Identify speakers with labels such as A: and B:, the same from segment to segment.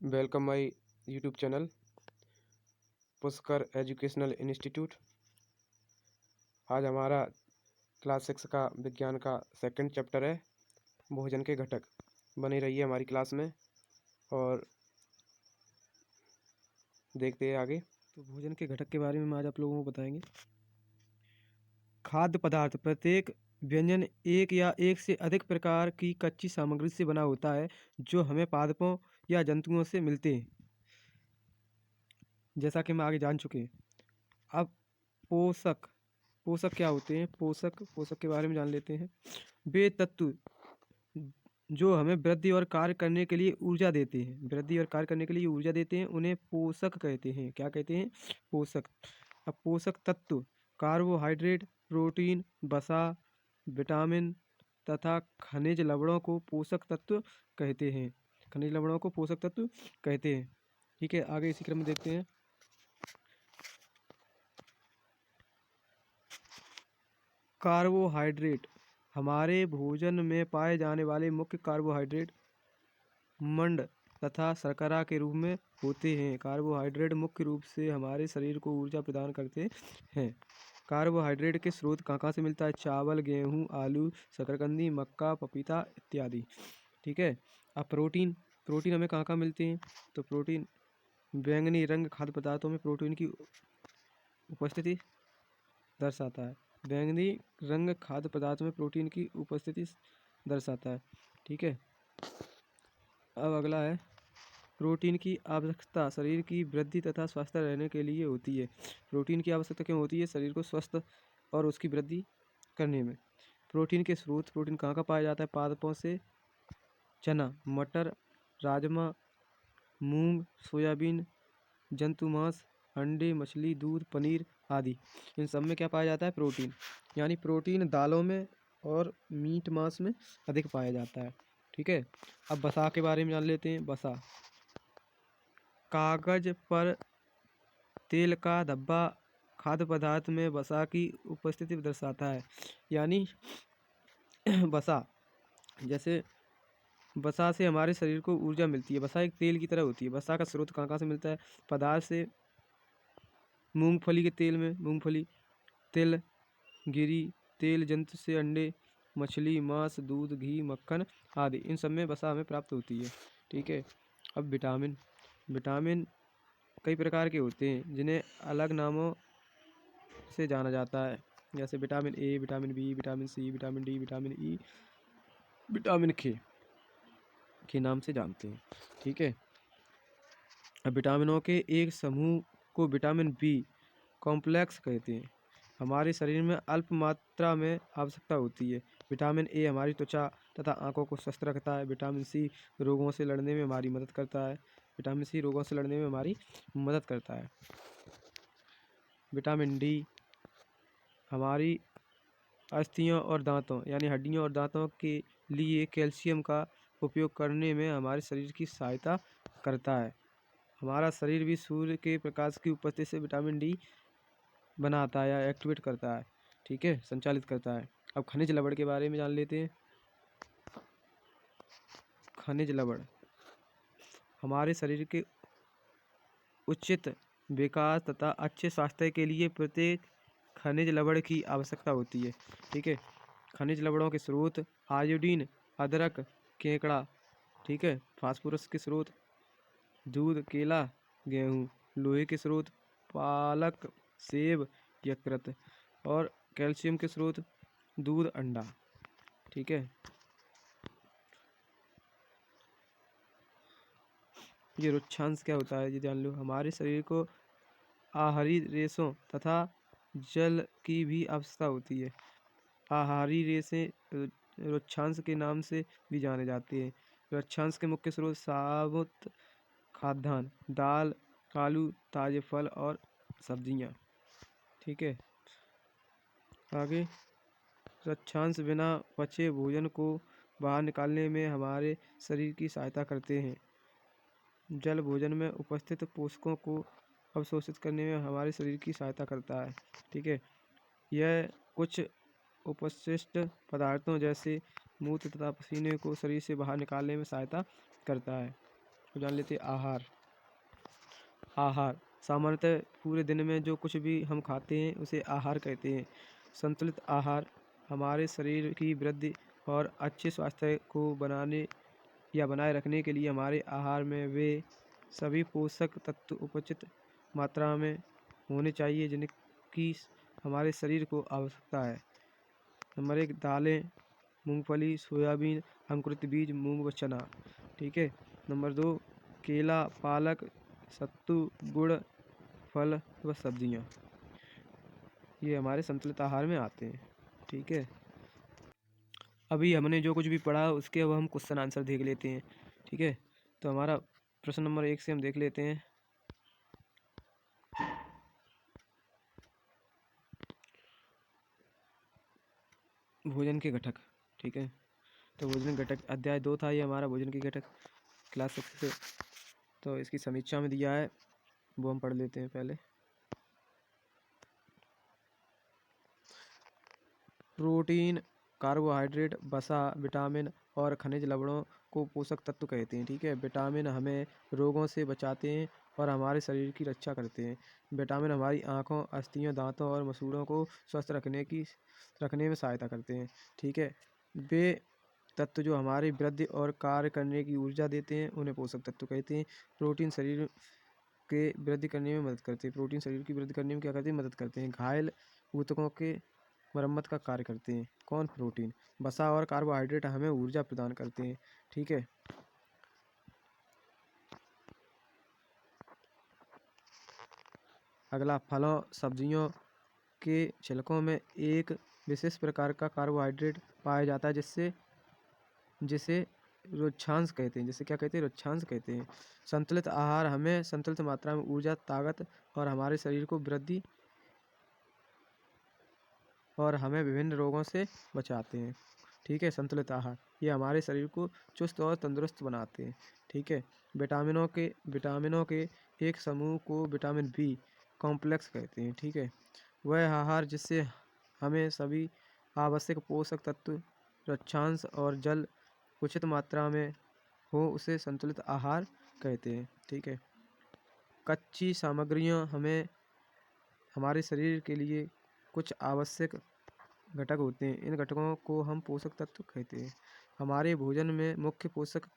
A: Welcome my YouTube channel Pushkar educational institute. आज हमारा class 6 का विज्ञान का सेकंड चैप्टर है भोजन के घटक। बनी रहिए हमारी क्लास में और देखते हैं आगे।
B: तो भोजन के घटक के बारे में आज आप लोगों को बताएंगे। खाद्य पदार्थ प्रत्येक व्यंजन एक या एक से अधिक प्रकार की कच्ची सामग्री से बना होता है जो हमें पादपों या जंतुओं से मिलते हैं, जैसा कि हम आगे जान चुके हैं। अब पोषक पोषक क्या होते हैं? पोषक के बारे में जान लेते हैं। वे तत्व जो हमें वृद्धि और कार्य करने के लिए ऊर्जा देते हैं, उन्हें पोषक कहते हैं। क्या कहते हैं? पोषक। अब पोषक तत्व कार्बोहाइड्रेट, प्रोटीन, वसा, विटामिन तथा खनिज लवणों को पोषक तत्व कहते हैं। ठीक है, आगे इसी क्रम में देखते हैं। कार्बोहाइड्रेट हमारे भोजन में पाए जाने वाले मुख्य कार्बोहाइड्रेट मंड तथा शर्करा के रूप में होते हैं। कार्बोहाइड्रेट मुख्य रूप से हमारे शरीर को ऊर्जा प्रदान करते हैं। कार्बोहाइड्रेट के स्रोत कहाँ से मिलता है? चावल, गेहूँ, आलू, शकरकंदी, मक्का, पपीता इत्यादि। ठीक है। अब प्रोटीन हमें कहाँ मिलते हैं? तो प्रोटीन बैंगनी रंग खाद्य पदार्थों में प्रोटीन की उपस्थिति दर्शाता है। बैंगनी रंग खाद्य पदार्थों में प्रोटीन की उपस्थिति दर्शाता है। ठीक है। अब अगला है, प्रोटीन की आवश्यकता शरीर की वृद्धि तथा स्वस्थ रहने के लिए होती है। प्रोटीन की आवश्यकता क्यों होती है? शरीर को स्वस्थ और उसकी वृद्धि करने में। प्रोटीन के स्रोत, प्रोटीन कहाँ पाया जाता है? पादपों से चना, मटर, राजमा, मूंग, सोयाबीन, जंतु मांस, अंडे, मछली, दूध, पनीर आदि, इन सब में क्या पाया जाता है? प्रोटीन। यानी प्रोटीन दालों में और मीट मांस में अधिक पाया जाता है। ठीक है। अब वसा के बारे में जान लेते हैं। वसा कागज पर तेल का धब्बा खाद्य पदार्थ में वसा की उपस्थिति दर्शाता है। यानी वसा, जैसे वसा से हमारे शरीर को ऊर्जा मिलती है। वसा एक तेल की तरह होती है। वसा का स्रोत कहाँ से मिलता है? पदार्थ से मूंगफली के तेल में मूंगफली, तिल, गिरी तेल, जंतु से अंडे, मछली, मांस, दूध, घी, मक्खन आदि, इन सब में वसा हमें प्राप्त होती है। ठीक है। अब विटामिन कई प्रकार के होते हैं जिन्हें अलग नामों से जाना जाता है, जैसे vitamin A, vitamin B, vitamin C, vitamin D, vitamin E, vitamin K नाम से जानते हैं। ठीक है। अब विटामिनों के एक समूह को विटामिन बी कॉम्प्लेक्स कहते हैं। हमारे शरीर में अल्प मात्रा में आवश्यकता होती है। विटामिन ए हमारी त्वचा तथा आंखों को स्वस्थ रखता है। विटामिन सी रोगों से लड़ने में हमारी मदद करता है। विटामिन डी हमारी अस्थियों और दांतों यानी हड्डियों और दांतों के लिए कैल्शियम का उपयोग करने में हमारे शरीर की सहायता करता है। हमारा शरीर भी सूर्य के प्रकाश की उपस्थिति से विटामिन डी बनाता है या एक्टिवेट करता है। ठीक है, संचालित करता है। अब खनिज लवण के बारे में जान लेते हैं। खनिज लवण हमारे शरीर के उचित विकास तथा अच्छे स्वास्थ्य के लिए प्रत्येक खनिज लवण की आवश्यकता होती है। ठीक है। खनिज लवणों के स्रोत आयोडीन, अदरक, केकड़ा। ठीक है। फास्फोरस के स्रोत दूध, केला, गेहूँ। लोहे के स्रोत पालक, सेब, यकृत। और कैल्शियम के स्रोत दूध, अंडा। ठीक है। ये रुक्षांश क्या होता है ये जान लो। हमारे शरीर को आहारी रेशों तथा जल की भी आवश्यकता होती है। आहारी रेशें रुक्षांश के नाम से भी जाने जाते हैं। रुक्षांश के मुख्य स्रोत साबुत खाद्यान्न, दाल, आलू, ताजे फल और सब्जियां। ठीक है। आगे, रुक्षांश बिना पचे भोजन को बाहर निकालने में हमारे शरीर की सहायता करते हैं। जल भोजन में उपस्थित पोषकों को अवशोषित करने में हमारे शरीर की सहायता करता है। ठीक है। यह कुछ उपशिष्ट पदार्थों जैसे मूत्र तथा पसीने को शरीर से बाहर निकालने में सहायता करता है। को जान लेते हैं। आहार सामान्यतः पूरे दिन में जो कुछ भी हम खाते हैं उसे आहार कहते हैं। संतुलित आहार हमारे शरीर की वृद्धि और अच्छे स्वास्थ्य को बनाए रखने के लिए हमारे आहार में वे सभी पोषक तत्व उचित मात्रा में होने चाहिए जिनकी हमारे शरीर को आवश्यकता है। नंबर 1, दालें, मूंगफली, सोयाबीन, अंकुरित बीज, मूंग व चना। ठीक है। नंबर 2, केला, पालक, सत्तू, गुड़, फल व सब्जियां। ये हमारे संतुलित आहार में आते हैं। ठीक है। अभी हमने जो कुछ भी पढ़ा उसके अब हम क्वेश्चन आंसर देख लेते हैं। ठीक है। तो हमारा प्रश्न नंबर 1 से हम देख लेते हैं। भोजन के घटक। ठीक है। तो भोजन घटक अध्याय 2 था ये हमारा, भोजन के घटक, क्लास 6 से। तो इसकी समीक्षा में दिया है, वो हम पढ़ लेते हैं पहले। प्रोटीन, कार्बोहाइड्रेट, वसा, विटामिन और खनिज लवणों को पोषक तत्व कहते हैं। ठीक है। विटामिन हमें रोगों से बचाते हैं और हमारे शरीर की रक्षा करते हैं। विटामिन हमारी आँखों, अस्थियों, दांतों और मसूड़ों को स्वस्थ रखने में सहायता करते हैं। ठीक है। वे तत्व जो हमारी वृद्धि और कार्य करने की ऊर्जा देते हैं उन्हें पोषक तत्व कहते हैं। प्रोटीन शरीर के वृद्धि करने में मदद करते हैं। प्रोटीन शरीर की वृद्धि करने में क्या करते हैं? मदद करते हैं। घायल ऊतकों के मरम्मत का कार्य करते हैं। कौन? प्रोटीन। वसा और कार्बोहाइड्रेट हमें ऊर्जा प्रदान करते हैं। ठीक है। अगला, फलों सब्जियों के छिलकों में एक विशेष प्रकार का कार्बोहाइड्रेट पाया जाता है जिसे रुक्षांश कहते हैं। जिसे क्या कहते हैं? रुक्षांश कहते हैं। संतुलित आहार हमें संतुलित मात्रा में ऊर्जा, ताकत और हमारे शरीर को वृद्धि और हमें विभिन्न रोगों से बचाते हैं। ठीक है। संतुलित आहार ये हमारे शरीर को चुस्त और तंदुरुस्त बनाते हैं। ठीक है। विटामिनों के एक समूह को विटामिन बी कॉम्प्लेक्स कहते हैं। ठीक है। वह आहार जिससे हमें सभी आवश्यक पोषक तत्व, रक्षांश और जल उचित मात्रा में हो उसे संतुलित आहार कहते हैं। ठीक है। कच्ची सामग्रियाँ हमारे शरीर के लिए कुछ आवश्यक घटक होते हैं। इन घटकों को हम पोषक तत्व कहते हैं। हमारे भोजन में मुख्य पोषक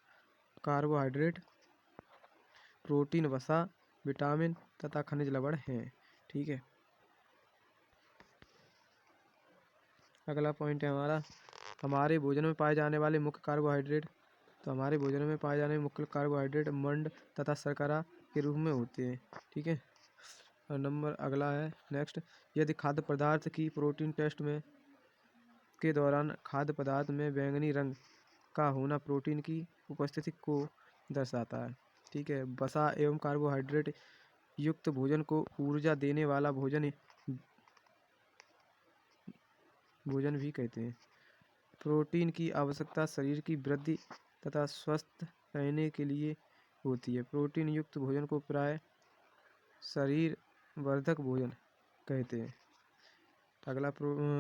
B: कार्बोहाइड्रेट, प्रोटीन, वसा, विटामिन तथा खनिज लवण हैं। ठीक है। अगला पॉइंट है हमारे भोजन में पाए जाने वाले मुख्य कार्बोहाइड्रेट। तो हमारे भोजन में पाए जाने मुख्य कार्बोहाइड्रेट मंड तथा शर्करा के रूप में होते हैं। ठीक है। और अगला है नेक्स्ट, यदि खाद्य पदार्थ की प्रोटीन टेस्ट में के दौरान खाद्य पदार्थ में बैंगनी रंग का होना प्रोटीन की उपस्थिति को दर्शाता है। ठीक है। वसा एवं कार्बोहाइड्रेट युक्त भोजन को ऊर्जा देने वाला भोजन भी कहते हैं। प्रोटीन की आवश्यकता शरीर की वृद्धि तथा स्वस्थ रहने के लिए होती है। प्रोटीन युक्त भोजन को प्राय शरीर वर्धक भोजन कहते हैं। अगला,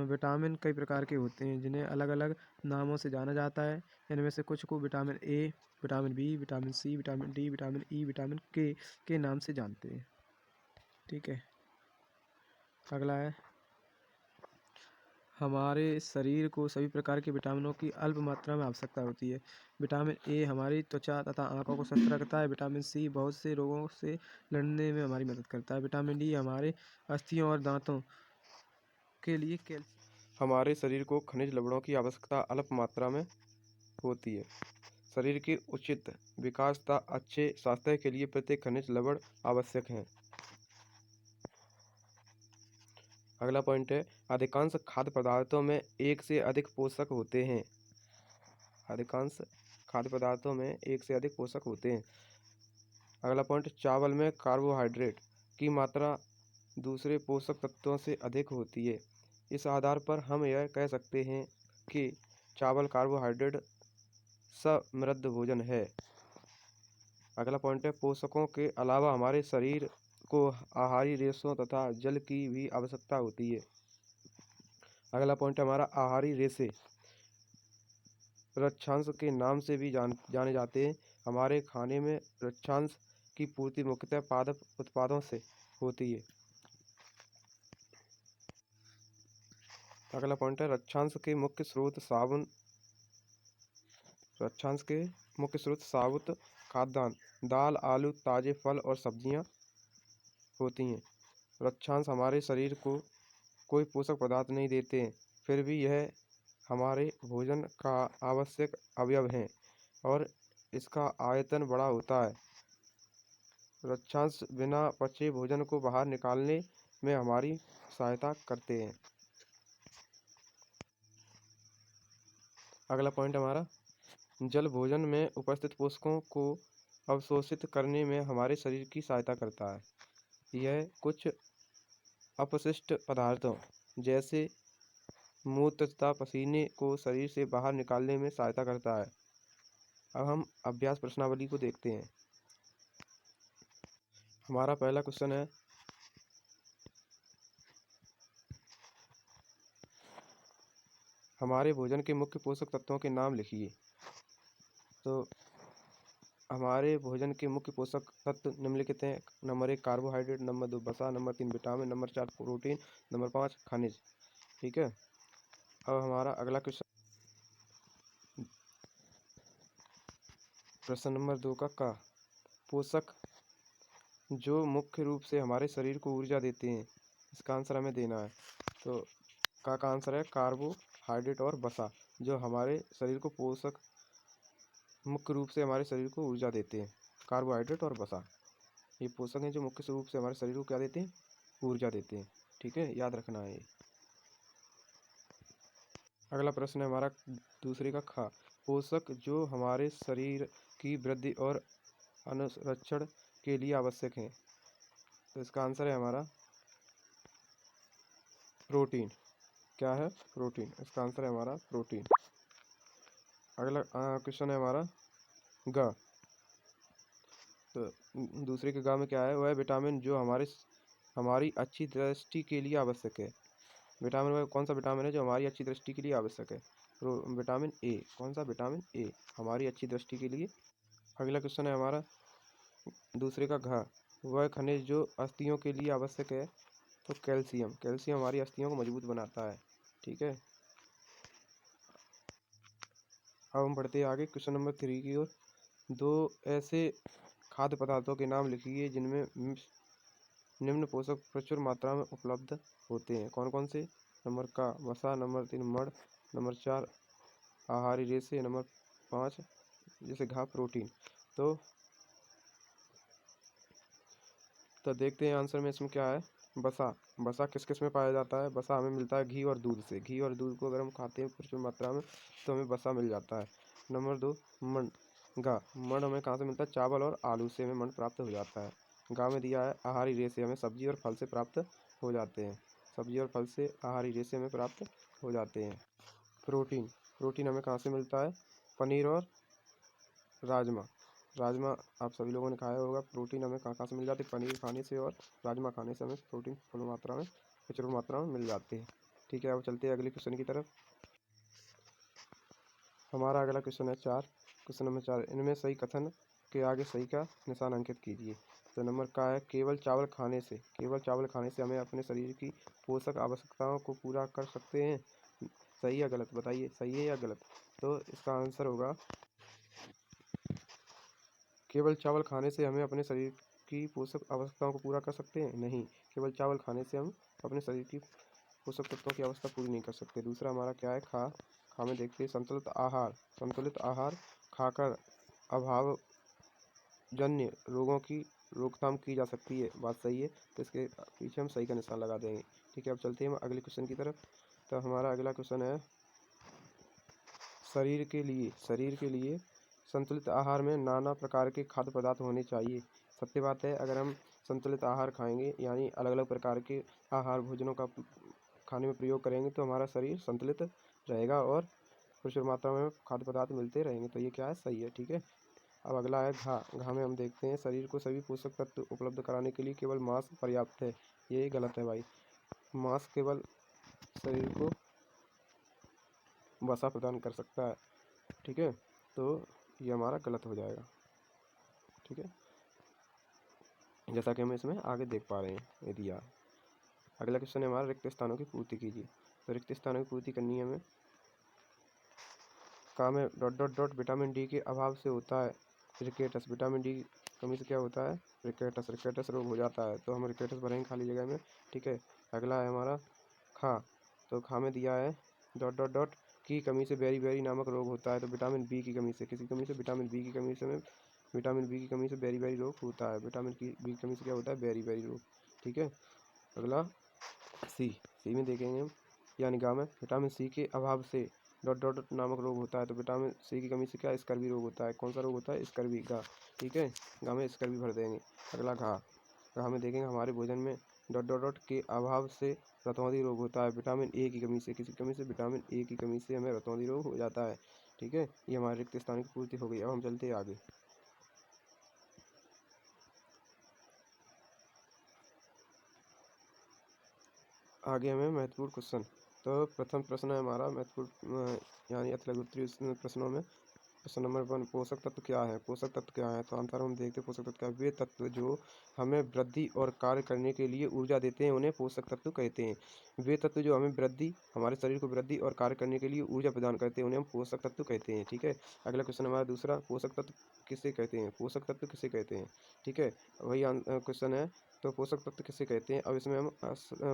B: विटामिन कई प्रकार के होते हैं जिन्हें अलग अलग नामों से जाना जाता है। इनमें से कुछ को vitamin A, vitamin B, vitamin C, vitamin D, vitamin E, vitamin K नाम से जानते हैं। ठीक है। अगला है, हमारे शरीर को सभी प्रकार के विटामिनों की अल्प मात्रा में आवश्यकता होती है। विटामिन ए हमारी त्वचा तथा आंखों को स्वस्थ रखता है। विटामिन सी बहुत से रोगों से लड़ने में हमारी मदद करता है। विटामिन डी हमारे अस्थियों और दांतों के लिए
A: हमारे शरीर को खनिज लवणों की आवश्यकता अल्प मात्रा में होती है। शरीर के उचित विकास तथा अच्छे स्वास्थ्य के लिए प्रत्येक खनिज लवण आवश्यक है। अगला पॉइंट है, अधिकांश खाद्य पदार्थों में एक से अधिक पोषक होते हैं। अधिकांश खाद्य पदार्थों में एक से अधिक पोषक होते हैं। अगला पॉइंट, चावल में कार्बोहाइड्रेट की मात्रा दूसरे पोषक तत्वों से अधिक होती है। इस आधार पर हम यह कह सकते हैं कि चावल कार्बोहाइड्रेट समृद्ध भोजन है। अगला पॉइंट है, पोषकों के अलावा हमारे शरीर को आहारी रेशों तथा जल की भी आवश्यकता होती है। अगला पॉइंट है हमारा, आहारी रेशे रक्षांश के नाम से भी जाने जाते हैं। हमारे खाने में रक्षांश की पूर्ति मुख्यतः पादप उत्पादों से होती है। अगला पॉइंट है रक्षांश के मुख्य स्रोत साबुत खाद्यान्न, दाल, आलू, ताजे फल और सब्जियां होती हैं। रक्षांश हमारे शरीर को कोई पोषक पदार्थ नहीं देते हैं, फिर भी यह हमारे भोजन का आवश्यक अवयव हैं और इसका आयतन बड़ा होता है। रक्षांश बिना पचे भोजन को बाहर निकालने में हमारी सहायता करते हैं। अगला पॉइंट हमारा जल भोजन में उपस्थित पोषकों को अवशोषित करने में हमारे शरीर की सहायता करता है। यह कुछ अपशिष्ट पदार्थों जैसे मूत्र तथा पसीने को शरीर से बाहर निकालने में सहायता करता है। अब हम अभ्यास प्रश्नावली को देखते हैं। हमारा पहला क्वेश्चन है हमारे भोजन के मुख्य पोषक तत्वों के नाम लिखिए। तो हमारे भोजन के मुख्य पोषक तत्व निम्नलिखित हैं। नंबर 1 कार्बोहाइड्रेट, नंबर 2 वसा, number 3 vitamin, number 4 protein, number 5 खनिज। ठीक है। अब हमारा अगला क्वेश्चन प्रश्न नंबर 2 का पोषक जो मुख्य रूप से हमारे शरीर को ऊर्जा देते हैं, इसका आंसर हमें देना है। तो का आंसर है कार्बोहाइड्रेट और वसा, जो हमारे शरीर को मुख्य रूप से हमारे शरीर को ऊर्जा देते हैं। कार्बोहाइड्रेट और वसा ये पोषक हैं जो मुख्य रूप से हमारे शरीर को क्या देते हैं, ऊर्जा देते हैं। ठीक है, याद रखना है ये। अगला प्रश्न है हमारा दूसरे का खा पोषक जो हमारे शरीर की वृद्धि और अनुरक्षण के लिए आवश्यक हैं। तो इसका आंसर है हमारा प्रोटीन। क्या है? प्रोटीन। इसका आंसर है हमारा प्रोटीन। अगला क्वेश्चन है हमारा ग। तो दूसरे के ग में क्या है? वह विटामिन जो हमारी अच्छी दृष्टि के लिए आवश्यक है। विटामिन में कौन सा विटामिन है जो हमारी अच्छी दृष्टि के लिए आवश्यक है? Vitamin A. कौन सा? विटामिन ए, हमारी अच्छी दृष्टि के लिए। अगला क्वेश्चन है हमारा दूसरे का घ। वह खनिज जो अस्थियों के लिए आवश्यक है। तो कैल्शियम। कैल्शियम हमारी अस्थियों को मजबूत बनाता है। ठीक है। अब हम बढ़ते हैं आगे क्वेश्चन नंबर 3 की ओर। दो ऐसे खाद्य पदार्थों के नाम लिखिए जिनमें निम्न पोषक प्रचुर मात्रा में उपलब्ध होते हैं। कौन कौन से? नंबर का वसा, नंबर 3 मड, नंबर 4 आहारी रेशे, नंबर 5 जैसे घा प्रोटीन। तो देखते हैं आंसर में इसमें क्या है। वसा। वसा किस किस में पाया जाता है? वसा हमें मिलता है घी और दूध से। घी और दूध को अगर हम खाते हैं प्रचुर मात्रा में तो हमें वसा मिल जाता है। नंबर 2 मंड। गा। मंड हमें कहाँ से मिलता है? चावल और आलू से हमें मंड प्राप्त हो जाता है। गा में दिया है आहारी रेशे, हमें सब्जी और फल से प्राप्त हो जाते हैं। सब्जी और फल से आहारी रेशे हमें प्राप्त हो जाते हैं। प्रोटीन। प्रोटीन हमें कहाँ से मिलता है? पनीर और राजमा। राजमा आप सभी लोगों ने खाया होगा। प्रोटीन हमें कहाँ कहाँ से मिल जाती है? पनीर खाने से और राजमा खाने से हमें प्रोटीन प्रचुर मात्रा में मिल जाती है। ठीक है, अब चलते हैं अगले क्वेश्चन की तरफ। हमारा अगला क्वेश्चन है 4। क्वेश्चन नंबर 4, इनमें सही कथन के आगे सही का निशान अंकित कीजिए। तो नंबर का है केवल चावल खाने से हमें अपने शरीर की पोषक आवश्यकताओं को पूरा कर सकते हैं। सही या गलत? बताइए, सही है या गलत? तो इसका आंसर होगा केवल चावल खाने से हमें अपने शरीर की पोषक आवश्यकताओं को पूरा कर सकते हैं? नहीं, केवल चावल खाने से हम अपने शरीर की पोषक तत्वों की आवश्यकता पूरी नहीं कर सकते। दूसरा हमारा क्या है? खा में देखते हैं संतुलित आहार खाकर अभावजन्य रोगों की रोकथाम की जा सकती है। बात सही है, तो इसके पीछे हम सही का निशान लगा देंगे। ठीक है, अब चलते हैं अगले क्वेश्चन की तरफ। तो हमारा अगला क्वेश्चन है शरीर के लिए संतुलित आहार में नाना प्रकार के खाद्य पदार्थ होने चाहिए। सत्य बात है, अगर हम संतुलित आहार खाएंगे यानी अलग अलग प्रकार के आहार भोजनों का खाने में प्रयोग करेंगे तो हमारा शरीर संतुलित रहेगा और प्रचुर मात्रा में खाद्य पदार्थ मिलते रहेंगे। तो ये क्या है? सही है। ठीक है। अब अगला है घा में हम देखते हैं शरीर को सभी पोषक तत्व उपलब्ध कराने के लिए केवल मांस पर्याप्त है। ये गलत है भाई। मांस केवल शरीर को वसा प्रदान कर सकता है। ठीक है, तो ये हमारा गलत हो जाएगा। ठीक है, जैसा कि हम इसमें आगे देख पा रहे हैं। ये दिया। अगला क्वेश्चन है हमारा, रिक्त स्थानों की पूर्ति कीजिए। तो रिक्त स्थानों की पूर्ति करनी है हमें। काम है dot dot dot vitamin D के अभाव से होता है रिकेटस। विटामिन डी की कमी से क्या होता है? रिकेटस। रिकेटस रोग हो जाता है, तो हम रिकेटस भरेंगे खाली जगह में। ठीक है, अगला है हमारा खा। तो खा में दिया है डॉट डॉट डॉट की कमी से बेरी बेरी नामक रोग होता है। तो विटामिन बी की कमी से, किसी कमी से? विटामिन बी की कमी से हमें, विटामिन बी की कमी से बेरी बेरी रोग होता है। विटामिन की बी की कमी से क्या होता है? बेरी बेरी रोग। ठीक है, अगला सी। सी में देखेंगे हम, यानी गा में विटामिन सी के अभाव से डॉट डॉट डॉट नामक रोग होता है। तो विटामिन सी की कमी से क्या? स्कर्वी रोग होता है। कौन सा रोग होता है? स्कर्वी। गा। ठीक है, गा में स्कर्वी भर देंगे। अगला घा। घा में देखेंगे हमारे भोजन में डॉट डॉट डॉट के अभाव से रतौंधी रोग होता है। विटामिन ए की कमी से, किसी कमी से? विटामिन ए की कमी से हमें रतौंधी रोग हो जाता है। ठीक है, ये हमारे रिक्त स्थान की पूर्ति हो गई। अब हम चलते हैं आगे। आगे हमें महत्वपूर्ण क्वेश्चन। तो प्रथम प्रश्न है हमारा महत्वपूर्ण, यानी अति लघु उत्तरीय प्रश्नों में क्वेश्चन नंबर 1, पोषक तत्व क्या है? पोषक तत्व क्या है? तो आंसर हम देखते हैं पोषक तत्व क्या है। वे तत्व जो हमें वृद्धि और कार्य करने के लिए ऊर्जा देते हैं, उन्हें पोषक तत्व कहते हैं। वे तत्व जो हमें वृद्धि, हमारे शरीर को वृद्धि और कार्य करने के लिए ऊर्जा प्रदान करते हैं, उन्हें हम पोषक तत्व कहते हैं। ठीक है, अगला क्वेश्चन हमारा दूसरा, पोषक तत्व किसे कहते हैं? पोषक तत्व किसे कहते हैं? ठीक है, वही क्वेश्चन है। तो पोषक तत्व किसे कहते हैं? अब इसमें हम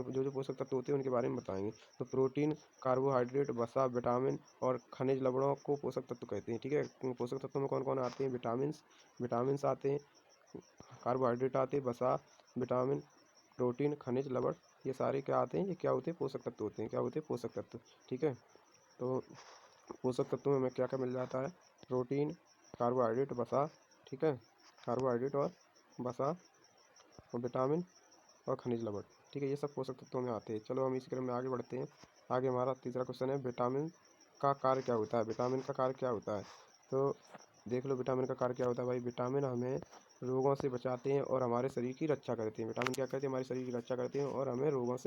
A: जो जो पोषक तत्व होते हैं उनके बारे में बताएंगे। तो प्रोटीन, कार्बोहाइड्रेट, वसा, विटामिन और खनिज लवणों को पोषक तत्व कहते हैं। ठीक है, पोषक तत्वों में कौन कौन आते हैं? विटामिन आते हैं, कार्बोहाइड्रेट आते हैं, वसा, विटामिन, प्रोटीन, खनिज लवण, ये सारे क्या आते हैं? ये क्या होते हैं? पोषक तत्व होते हैं। क्या होते हैं? पोषक तत्व। ठीक है, तो पोषक तत्वों में हमें क्या क्या मिल जाता है? प्रोटीन, कार्बोहाइड्रेट, वसा। ठीक है, कार्बोहाइड्रेट और वसा और विटामिन और खनिज लवण। ठीक है, ये सब पोषक तत्वों में आते हैं। चलो हम इसी क्रम में आगे बढ़ते हैं। आगे हमारा तीसरा क्वेश्चन है, विटामिन का कार्य क्या होता है? विटामिन का कार्य क्या होता है? तो देख लो विटामिन का कार्य क्या होता है भाई। विटामिन हमें रोगों से बचाते हैं और हमारे शरीर की रक्षा करते हैं। विटामिन क्या करते हैं? हमारे शरीर की रक्षा करते हैं और हमें रोगों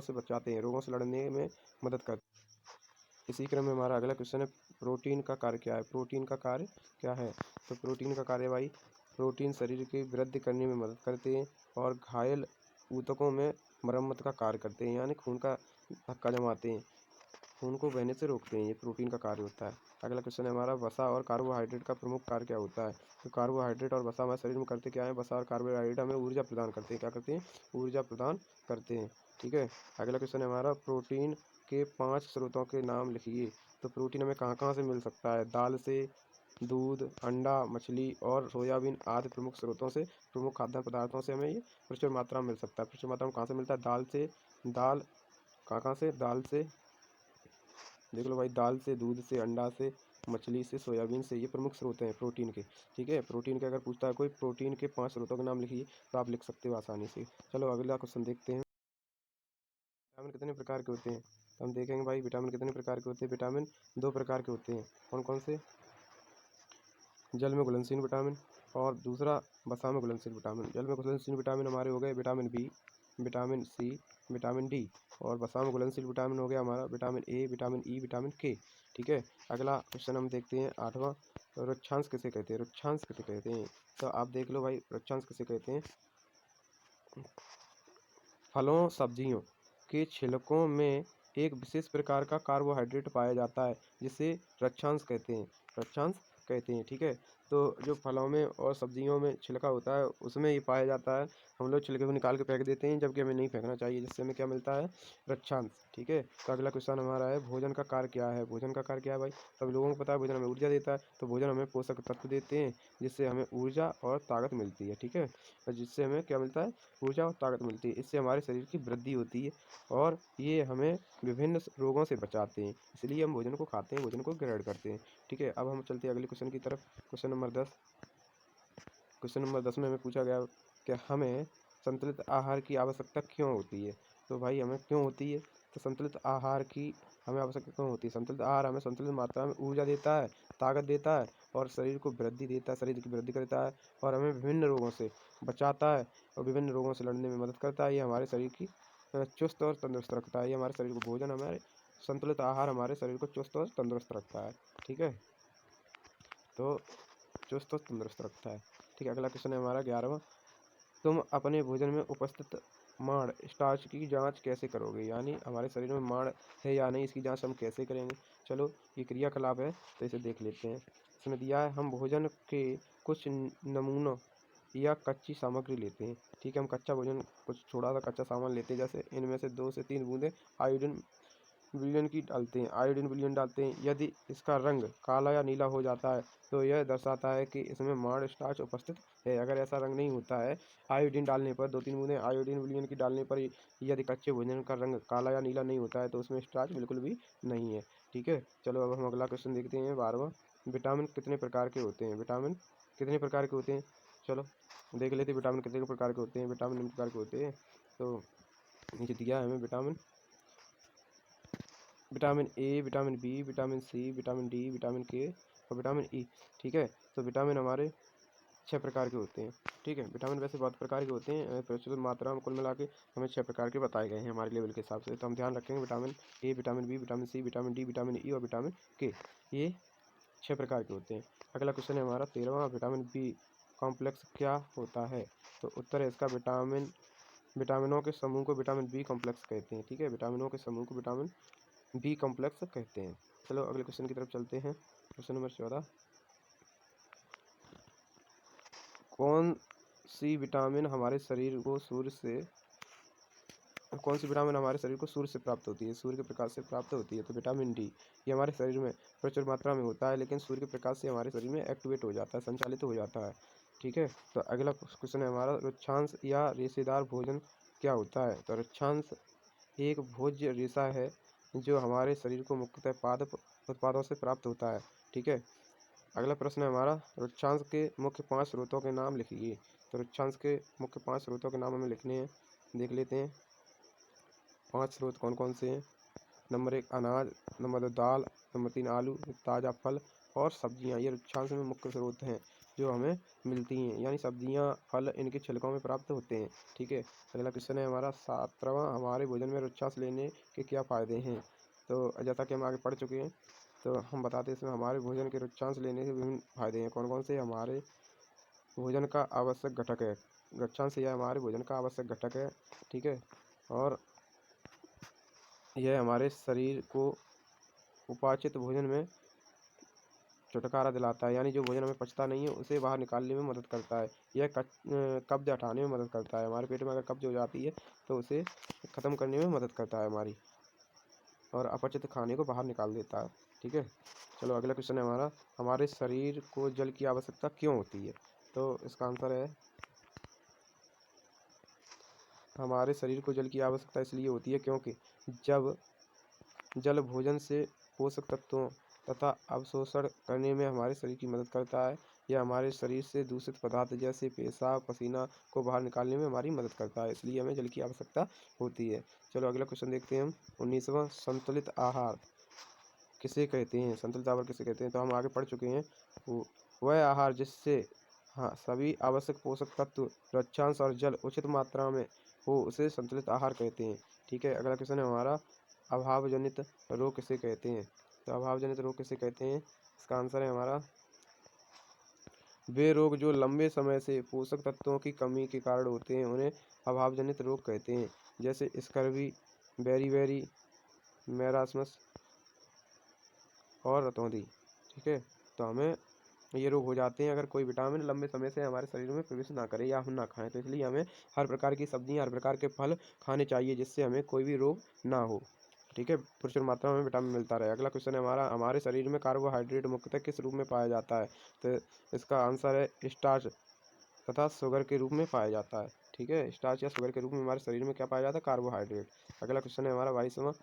A: से बचाते हैं, रोगों से लड़ने में मदद करते हैं। इसी क्रम में हमारा अगला क्वेश्चन है, प्रोटीन का कार्य क्या है? प्रोटीन का कार्य क्या है? तो प्रोटीन का कार्य भाई, प्रोटीन शरीर की वृद्धि करने में मदद करते हैं और घायल ऊतकों में मरम्मत का कार्य करते हैं, यानी खून का धक्का जमाते हैं, खून को बहने से रोकते हैं। ये प्रोटीन का कार्य होता है। अगला क्वेश्चन है हमारा, वसा और कार्बोहाइड्रेट का प्रमुख कार्य क्या होता है? तो कार्बोहाइड्रेट और वसा हमारे शरीर में करते क्या है? वसा और कार्बोहाइड्रेट हमें ऊर्जा प्रदान करते हैं। क्या करते हैं? ऊर्जा प्रदान करते हैं। ठीक है, अगला क्वेश्चन है हमारा, प्रोटीन के 5 स्रोतों के नाम लिखिए। तो प्रोटीन हमें कहाँ कहाँ से मिल सकता है? दाल से, दूध, अंडा, मछली और सोयाबीन आदि प्रमुख स्रोतों से, प्रमुख खाद्य पदार्थों से हमें ये प्रचुर मात्रा में मिल सकता है। प्रचुर मात्रा में कहाँ से मिलता है? दाल से। दाल कहाँ कहाँ से? दाल से, देख लो भाई, दाल से, दूध से, अंडा से, मछली से, सोयाबीन से, ये प्रमुख स्रोत हैं प्रोटीन के। ठीक है, प्रोटीन के अगर पूछता है कोई, प्रोटीन के 5 स्रोतों के नाम लिखिए, तो आप लिख सकते हो आसानी से। चलो अगला क्वेश्चन देखते हैं। विटामिन कितने प्रकार के होते हैं? तो हम देखेंगे भाई विटामिन कितने प्रकार के होते हैं। विटामिन 2 प्रकार के होते हैं। कौन कौन से? जल में घुलनशील विटामिन और दूसरा वसा में घुलनशील विटामिन। जल में घुलनशील विटामिन हमारे हो गए vitamin B, vitamin C, vitamin D. और वसा में घुलनशील विटामिन हो गया हमारा vitamin A, vitamin E, vitamin K. ठीक है, अगला क्वेश्चन हम देखते हैं 8वां, रुक्षांश किसे कहते हैं? रुक्षांश किसे कहते हैं? तो आप देख लो भाई, रुक्षांश किसे कहते हैं? फलों सब्जियों के छिलकों में एक विशेष प्रकार का कार्बोहाइड्रेट पाया जाता है, जिसे रक्षांश कहते हैं। रक्षांश कहते हैं। ठीक है, तो जो फलों में और सब्जियों में छिलका होता है उसमें ये पाया जाता है। हम लोग छिलके को निकाल के फेंक देते हैं, जबकि हमें नहीं फेंकना चाहिए, जिससे हमें क्या मिलता है? रक्षांश। ठीक है, तो अगला क्वेश्चन हमारा है, भोजन का कार्य क्या है? भोजन का कार्य क्या है भाई? सब लोगों को पता है भोजन हमें ऊर्जा देता है, तो भोजन हमें पोषक तत्व देते हैं, जिससे हमें ऊर्जा और ताकत मिलती है। ठीक है, और जिससे हमें क्या मिलता है? ऊर्जा और ताकत मिलती है। इससे हमारे शरीर की वृद्धि होती है और ये हमें विभिन्न रोगों से बचाते हैं। इसलिए हम भोजन को खाते हैं, भोजन को ग्रहण करते हैं। ठीक है, अब हम चलते हैं अगले क्वेश्चन की तरफ। Question number 10। क्वेश्चन नंबर 10 में हमें पूछा गया कि हमें संतुलित आहार की आवश्यकता क्यों होती है? तो भाई हमें क्यों होती है? तो संतुलित आहार की हमें आवश्यकता क्यों होती है? संतुलित आहार हमें संतुलित मात्रा में ऊर्जा देता है, ताकत देता है और शरीर को वृद्धि देता है, शरीर की वृद्धि करता है और हमें विभिन्न रोगों से बचाता है और विभिन्न रोगों से लड़ने में मदद करता है। ये हमारे शरीर की चुस्त और तंदुरुस्त रखता है। ये हमारे शरीर को भोजन, हमारे संतुलित आहार हमारे शरीर को चुस्त और तंदुरुस्त रखता है। ठीक है, तो चुस्त और तंदुरुस्त रखता है। ठीक है, अगला क्वेश्चन है हमारा 11वां। तुम अपने भोजन में उपस्थित माड़ स्टार्च की जांच कैसे करोगे? यानी हमारे शरीर में माड़ है या नहीं, इसकी जांच हम कैसे करेंगे? चलो, ये क्रियाकलाप है तो इसे देख लेते हैं। इसमें दिया है, हम भोजन के कुछ नमूनों या कच्ची सामग्री लेते हैं। ठीक है, हम कच्चा भोजन कुछ थोड़ा सा कच्चा सामान लेते हैं, जैसे इनमें से 2 से 3 बूंदें आयोडीन विलयन की डालते हैं, आयोडीन विलयन डालते हैं। यदि इसका रंग काला या नीला हो जाता है तो यह दर्शाता है कि इसमें माड़ स्टार्च उपस्थित है। अगर ऐसा रंग नहीं होता है, आयोडीन डालने पर 2-3 बूंदें आयोडीन विलयन की डालने पर यदि कच्चे भोजन का रंग काला या नीला नहीं होता है तो उसमें स्टार्च बिल्कुल भी नहीं है। ठीक है, चलो अब हम अगला क्वेश्चन देखते हैं 12वां। विटामिन कितने प्रकार के होते हैं? विटामिन कितने प्रकार के होते हैं? चलो देख लेते हैं विटामिन कितने प्रकार के होते हैं। विटामिन निम्न प्रकार के होते हैं, तो नीचे दिया है हमें vitamin A, vitamin B, vitamin C, vitamin D, vitamin K और विटामिन ई। ठीक है, तो विटामिन हमारे 6 प्रकार के होते हैं। ठीक है, विटामिन वैसे बहुत प्रकार के होते हैं, प्रचुर मात्रा में कुल मिला के हमें 6 प्रकार के बताए गए हैं हमारे लेवल के हिसाब से। तो हम ध्यान रखेंगे vitamin A, vitamin B, vitamin C, vitamin D, vitamin E और विटामिन के, ये 6 प्रकार के होते हैं। अगला क्वेश्चन है हमारा 13वां। विटामिन बी कॉम्प्लेक्स क्या होता है? तो उत्तर है इसका विटामिनों के समूह को विटामिन बी कॉम्प्लेक्स कहते हैं। ठीक है, विटामिनों के समूह को विटामिन बी कॉम्प्लेक्स कहते हैं। चलो अगले क्वेश्चन की तरफ चलते हैं। Question number 14। कौन सी विटामिन हमारे शरीर को सूर्य से प्राप्त होती है? सूर्य के प्रकाश से प्राप्त होती है। तो विटामिन डी, ये हमारे शरीर में प्रचुर मात्रा में होता है, लेकिन सूर्य के प्रकाश से हमारे शरीर में एक्टिवेट हो जाता है, संचालित हो जाता है। ठीक है, तो अगला क्वेश्चन है हमारा, रुक्षांश या रेशेदार भोजन क्या होता है? तो रुक्षांश एक भोज्य रेशा है जो हमारे शरीर को मुख्यतः पादप उत्पादों से प्राप्त होता है। ठीक है, अगला प्रश्न है हमारा, रुक्षांश के मुख्य 5 स्रोतों के नाम लिखिए। तो रुक्षांश के मुख्य 5 स्रोतों के नाम हमें लिखने हैं, देख लेते हैं 5 स्रोत कौन कौन से हैं। नंबर 1 अनाज, नंबर 2 दाल, नंबर 3 आलू, ताज़ा फल और सब्जियां। ये रुक्षांश में मुख्य स्रोत हैं जो हमें मिलती हैं, यानी सब्जियां, फल इनके छिलकों में प्राप्त होते हैं। ठीक है, अगला क्वेश्चन है हमारा 17वां, हमारे भोजन में रुक्षांश लेने के क्या फ़ायदे हैं? तो जैसा कि हम आगे पढ़ चुके हैं, तो हम बताते हैं इसमें हमारे भोजन के रुक्षांश लेने के विभिन्न फायदे हैं। कौन कौन से? हमारे भोजन का आवश्यक घटक है। रुक्षांश यह हमारे भोजन का आवश्यक घटक है। ठीक है, और यह हमारे शरीर को उपाचित भोजन में छुटकारा दिलाता है, यानी जो भोजन हमें पचता नहीं है उसे बाहर निकालने में मदद करता है। यह कब्ज हटाने में मदद करता है। हमारे पेट में अगर कब्ज हो जाती है तो उसे ख़त्म करने में मदद करता है हमारी, और अपचित खाने को बाहर निकाल देता है। ठीक है, चलो अगला क्वेश्चन है हमारा, हमारे शरीर को जल की आवश्यकता क्यों होती है? तो इसका आंसर है, हमारे शरीर को जल की आवश्यकता इसलिए होती है क्योंकि जब जल भोजन से पोषक तत्वों तथा अवशोषण करने में हमारे शरीर की मदद करता है। यह हमारे शरीर से दूषित पदार्थ जैसे पेशाब, पसीना को बाहर निकालने में हमारी मदद करता है, इसलिए हमें जल की आवश्यकता होती है। चलो अगला क्वेश्चन देखते हैं हम। 19वां, संतुलित आहार किसे कहते हैं? संतुलित आहार किसे कहते हैं? तो हम आगे पढ़ चुके हैं, वह आहार जिससे सभी आवश्यक पोषक तत्व, रक्षांश और जल उचित मात्रा में हो उसे संतुलित आहार कहते हैं। ठीक है, अगला क्वेश्चन है हमारा, अभावजनित रोग किसे कहते हैं? तो अभावजनित रोग किसे कहते हैं? इसका आंसर है हमारा, वे रोग जो लंबे समय से पोषक तत्वों की कमी के कारण होते हैं उन्हें अभावजनित रोग कहते हैं, जैसे स्कर्वी, बेरीबेरी, मैरास्मस और रतौंधी। ठीक है, तो हमें ये रोग हो जाते हैं अगर कोई विटामिन लंबे समय से हमारे शरीर में प्रवेश ना करे या हम ना खाएं। तो इसलिए हमें हर प्रकार की सब्जियां, हर प्रकार के फल खाने चाहिए जिससे हमें कोई भी रोग ना हो। ठीक है, प्रचुर मात्रा में विटामिन मिलता रहे। अगला क्वेश्चन है हमारा, हमारे शरीर में कार्बोहाइड्रेट मुख्यतः किस रूप में पाया जाता है? तो इसका आंसर है स्टार्च तथा शुगर के रूप में पाया जाता है। ठीक है, स्टार्च या शुगर के रूप में हमारे शरीर में क्या पाया जाता है? कार्बोहाइड्रेट। अगला क्वेश्चन है हमारा 22वां,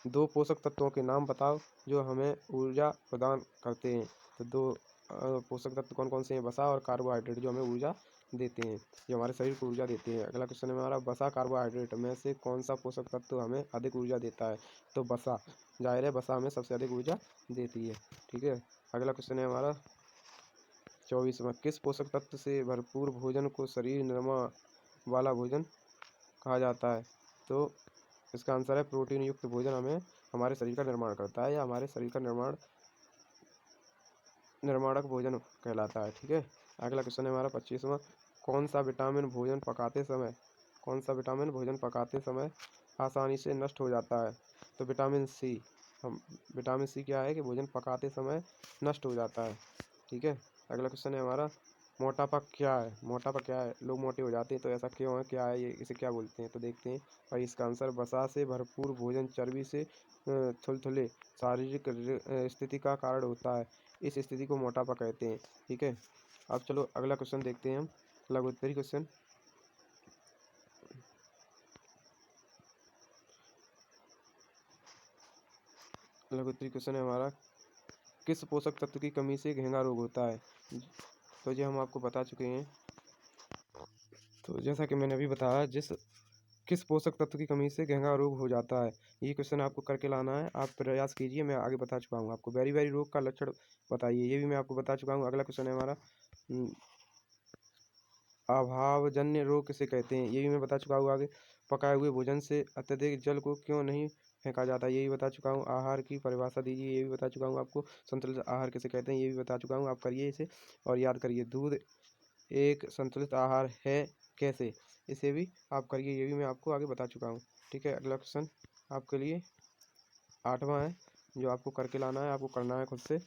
A: 2 पोषक तत्वों के नाम बताओ जो हमें ऊर्जा प्रदान करते हैं। तो 2 पोषक तत्व कौन कौन से हैं? वसा और कार्बोहाइड्रेट, जो हमें ऊर्जा देते हैं, जो हमारे शरीर को ऊर्जा देते हैं। अगला क्वेश्चन है हमारा, वसा कार्बोहाइड्रेट में से कौन सा पोषक तत्व हमें अधिक ऊर्जा देता है? तो वसा, जाहिर है वसा हमें सबसे अधिक ऊर्जा देती है। ठीक है, अगला क्वेश्चन है हमारा 24वां, किस पोषक तत्व से भरपूर भोजन को शरीर निर्माण वाला भोजन कहा जाता है? तो इसका आंसर है, प्रोटीन युक्त भोजन हमें हमारे शरीर का निर्माण करता है या हमारे शरीर का निर्माण निर्माणक भोजन कहलाता है। ठीक है, अगला क्वेश्चन है हमारा 25वां। कौन सा विटामिन भोजन पकाते समय आसानी से नष्ट हो जाता है? तो विटामिन सी। हम विटामिन सी क्या है कि भोजन पकाते समय नष्ट हो जाता है। ठीक है, अगला क्वेश्चन है हमारा मोटापा क्या है? लोग मोटे हो जाते हैं, तो ऐसा क्यों है, क्या है ये, इसे क्या बोलते हैं? तो देखते हैं भाई इसका आंसर वसा से भरपूर भोजन चर्बी से थुलथुले शारीरिक स्थिति का कारण होता है। इस स्थिति को मोटापा कहते हैं। ठीक है, अब चलो अगला क्वेश्चन देखते हैं हम, लघुत्तरी क्वेश्चन। लघुत्तरी क्वेश्चन है हमारा, किस पोषक तत्व की कमी से घेंघा रोग होता है? तो ये हम आपको बता चुके हैं। तो जैसा कि मैंने अभी बताया, किस पोषक तत्व की कमी से घेंघा रोग हो जाता है, ये क्वेश्चन आपको करके लाना है। आप प्रयास कीजिए, मैं आगे बता चुका हूँ आपको। बेरी रोग का लक्षण बताइए, ये भी मैं आपको बता चुका हूँ। अगला क्वेश्चन है हमारा, अभावजन्य रोग किसे कहते हैं? ये भी मैं बता चुका हूँ आगे। पकाए हुए भोजन से अत्यधिक जल को क्यों नहीं फेंका जाता? ये भी बता चुका हूँ। आहार की परिभाषा दीजिए, ये भी बता चुका हूँ आपको। संतुलित आहार किसे कहते हैं? ये भी बता चुका हूँ। आप करिए इसे और याद करिए। दूध एक संतुलित आहार है कैसे? इसे भी आप करिए, ये भी मैं आपको आगे बता चुका हूँ। ठीक है, अगला क्वेश्चन आपके लिए 8वां है, जो आपको करके लाना है, आपको करना है खुद से।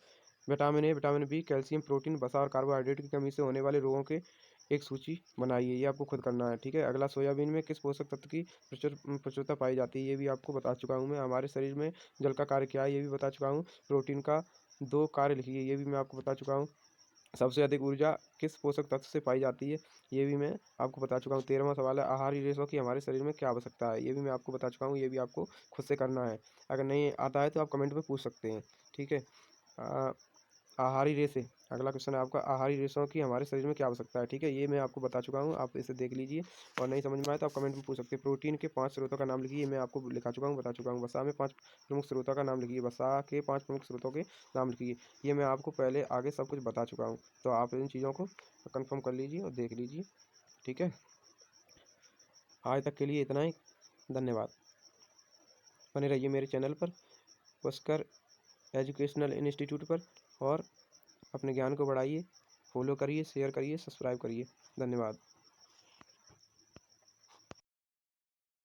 A: Vitamin A, vitamin B, calcium, protein, वसा और कार्बोहाइड्रेट की कमी से होने वाले रोगों के एक सूची बनाइए, ये आपको खुद करना है। ठीक है, अगला सोयाबीन में किस पोषक तत्व की प्रचुरता पाई जाती है? ये भी आपको बता चुका हूँ मैं। हमारे शरीर में जल का कार्य क्या है? ये भी बता चुका हूँ। प्रोटीन का 2 कार्य लिखिए, ये भी मैं आपको बता चुका हूँ। सबसे अधिक ऊर्जा किस पोषक तत्व से पाई जाती है? ये भी मैं आपको बता चुका हूँ। 13वां सवाल है, आहारी रेशों की हमारे शरीर में क्या आवश्यकता है? ये भी मैं आपको बता चुका हूँ, ये भी आपको खुद से करना है। अगर नहीं आता है तो आप कमेंट में पूछ सकते हैं। ठीक है, आहारी रेशे, अगला क्वेश्चन है आपका, आहारी रेशों की हमारे शरीर में क्या आवश्यकता है? ठीक है, ये मैं आपको बता चुका हूँ, आप इसे देख लीजिए और नहीं समझ में आए तो आप कमेंट में पूछ सकते हैं। प्रोटीन के 5 स्रोतों का नाम लिखिए, मैं आपको लिखा चुका हूँ, बता चुका हूँ। वसा में 5 प्रमुख स्रोतों का नाम लिखिए, वसा के 5 प्रमुख स्रोतों के नाम लिखिए, ये मैं आपको पहले आगे सब कुछ बता चुका हूँ। तो आप इन चीज़ों को कन्फर्म कर लीजिए और देख लीजिए। ठीक है, आज तक के लिए इतना ही, धन्यवाद। बने रहिए मेरे चैनल पर, पुष्कर एजुकेशनल इंस्टीट्यूट पर, और अपने ज्ञान को बढ़ाइए। फॉलो करिए, शेयर करिए, सब्सक्राइब करिए। धन्यवाद।